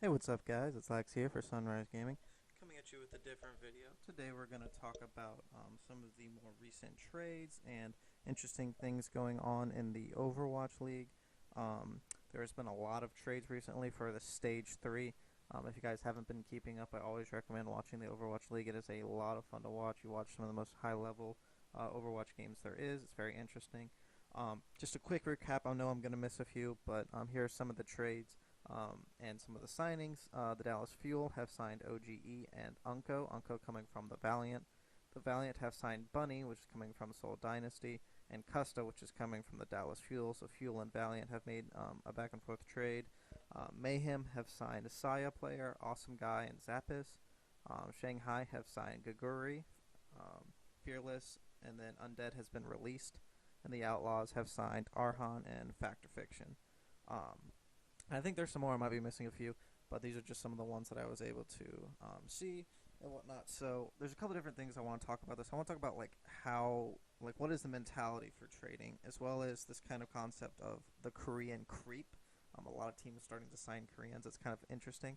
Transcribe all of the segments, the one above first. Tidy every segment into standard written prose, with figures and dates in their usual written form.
Hey, what's up, guys? It's Lex here for Sunrise Gaming, coming at you with a different video. Today, we're going to talk about some of the more recent trades and interesting things going on in the Overwatch League. There has been a lot of trades recently for the Stage 3. If you guys haven't been keeping up, I always recommend watching the Overwatch League. It is a lot of fun to watch. You watch some of the most high level Overwatch games there is. It's very interesting. Just a quick recap. I know I'm going to miss a few, but here are some of the trades. And some of the signings. The Dallas Fuel have signed OGE and Unco. Unco coming from the Valiant. The Valiant have signed Bunny, which is coming from Soul Dynasty, and Custa, which is coming from the Dallas Fuel. So Fuel and Valiant have made a back and forth trade. Mayhem have signed a Saya player, Awesome Guy, and Zappis. Shanghai have signed Gaguri, Fearless, and then Undead has been released. And the Outlaws have signed Arhan and Factor Fiction. I think there's some more. I might be missing a few, but these are just some of the ones that I was able to see and whatnot. So there's a couple different things I want to talk about this. I want to talk about what is the mentality for trading, as well as this kind of concept of the Korean creep. A lot of teams starting to sign Koreans. It's kind of interesting.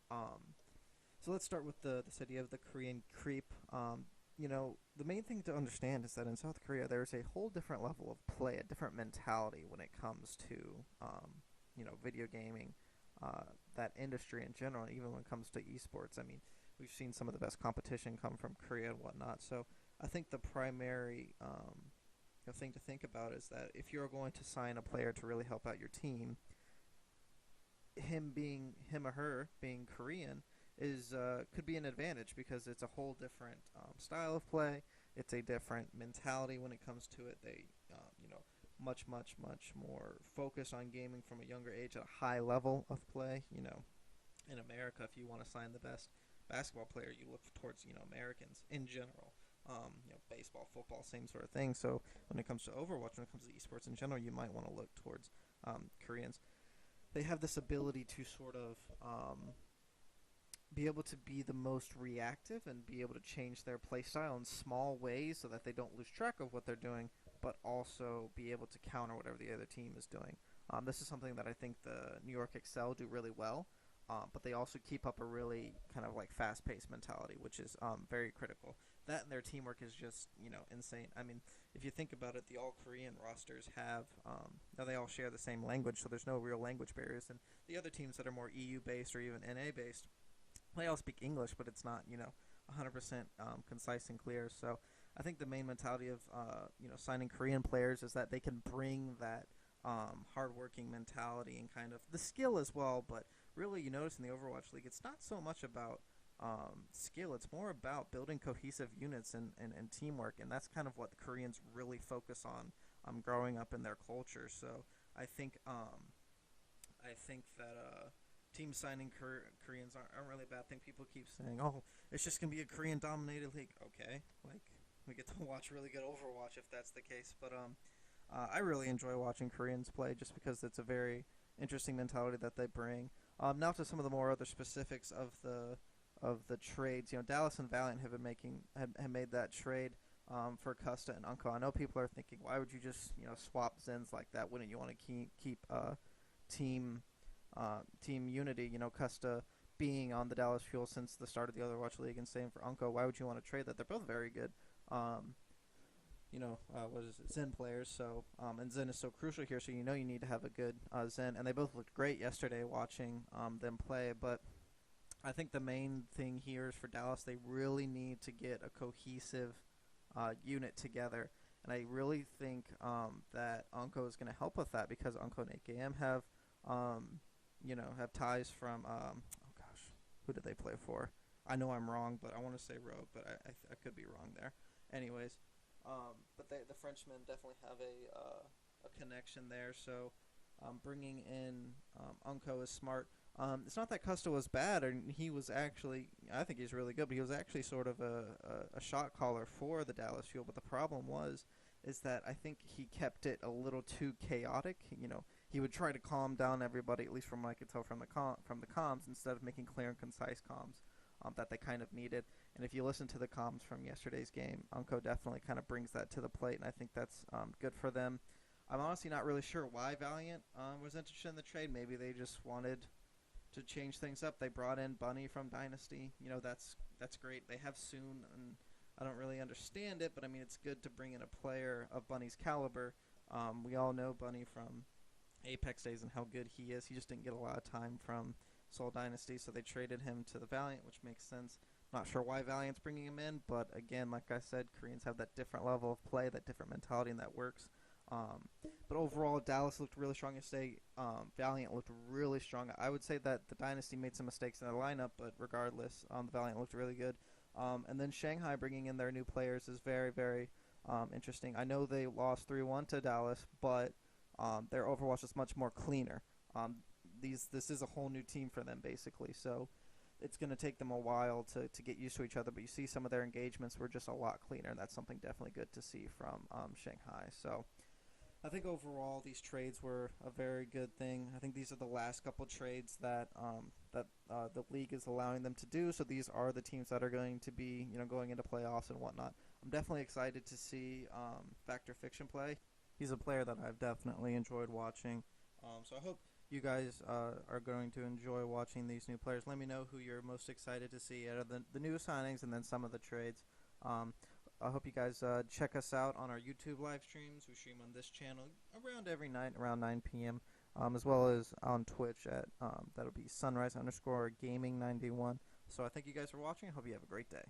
So let's start with this idea of the Korean creep. The main thing to understand is that in South Korea, there's a whole different level of play, a different mentality when it comes to video gaming, that industry in general, even when it comes to esports. I mean, we've seen some of the best competition come from Korea and whatnot. So I think the primary thing to think about is that if you're going to sign a player to really help out your team, him or her being Korean is could be an advantage because it's a whole different style of play. It's a different mentality when it comes to it. They much more focused on gaming from a younger age at a high level of play. In America, if you want to sign the best basketball player, you look towards Americans in general. Baseball, football, same sort of thing. So when it comes to Overwatch, when it comes to esports in general, you might want to look towards Koreans. They have this ability to sort of be able to be the most reactive and be able to change their playstyle in small ways so that they don't lose track of what they're doing, but also be able to counter whatever the other team is doing. This is something that I think the New York Excel do really well, but they also keep up a really kind of like fast-paced mentality, which is very critical. That and their teamwork is just insane. I mean, if you think about it, the all-Korean rosters have now they all share the same language, so there's no real language barriers. And the other teams that are more EU-based or even NA-based, they all speak English, but it's not 100% concise and clear. So I think the main mentality of signing Korean players is that they can bring that hardworking mentality and kind of the skill as well. But really, you notice in the Overwatch League, it's not so much about skill. It's more about building cohesive units and teamwork, and that's kind of what the Koreans really focus on growing up in their culture. So I think that team signing Koreans aren't really a bad thing. People keep saying, "Oh, it's just gonna be a Korean-dominated league." Okay, like we get to watch really good Overwatch if that's the case. But I really enjoy watching Koreans play just because it's a very interesting mentality that they bring. Now to some of the more other specifics of the trades. Dallas and Valiant have been have made that trade for Custa and Unco. I know people are thinking, why would you just swap Zens like that? Wouldn't you want to keep team team unity? Custa being on the Dallas Fuel since the start of the Overwatch League, and same for Unco. Why would you want to trade that? They're both very good. What is it, Zen players. So and Zen is so crucial here. So you need to have a good Zen, and they both looked great yesterday watching them play. But I think the main thing here is for Dallas, they really need to get a cohesive unit together. And I really think that Unco is going to help with that because Unco and AKM have ties from, who did they play for? I know I'm wrong, but I want to say Rogue, but I could be wrong there. Anyways, but the Frenchmen definitely have a connection there, so bringing in Unco is smart. It's not that Custa was bad, or he was actually, I think he's really good, but he was actually sort of a shot caller for the Dallas Fuel, but the problem is that I think he kept it a little too chaotic. He would try to calm down everybody, at least from what I could tell from the comms, instead of making clear and concise comms that they kind of needed. And if you listen to the comms from yesterday's game, Unco definitely kind of brings that to the plate, and I think that's good for them. I'm honestly not really sure why Valiant was interested in the trade. Maybe they just wanted to change things up. They brought in Bunny from Dynasty. You know, that's great. They have Soon, and I don't really understand it, but I mean, it's good to bring in a player of Bunny's caliber. We all know Bunny from Apex days and how good he is. He just didn't get a lot of time from Soul Dynasty, so they traded him to the Valiant, which makes sense. Not sure why Valiant's bringing him in, but again, like I said, Koreans have that different level of play, that different mentality, and that works. But overall, Dallas looked really strong yesterday. Valiant looked really strong. I would say that the Dynasty made some mistakes in their lineup, but regardless, the Valiant looked really good. And then Shanghai bringing in their new players is very, very interesting. I know they lost 3-1 to Dallas, but their Overwatch is much more cleaner. This is a whole new team for them, basically. So it's going to take them a while to get used to each other. But you see some of their engagements were just a lot cleaner, and that's something definitely good to see from Shanghai. So I think overall these trades were a very good thing. I think these are the last couple trades that the league is allowing them to do. So these are the teams that are going to be going into playoffs and whatnot. I'm definitely excited to see Factor Fiction play. He's a player that I've definitely enjoyed watching. So I hope you guys are going to enjoy watching these new players. Let me know who you're most excited to see out of the new signings and then some of the trades. I hope you guys check us out on our YouTube live streams. We stream on this channel around every night, around 9 p.m., as well as on Twitch at that'll be sunrise_gaming91. So I thank you guys for watching. I hope you have a great day.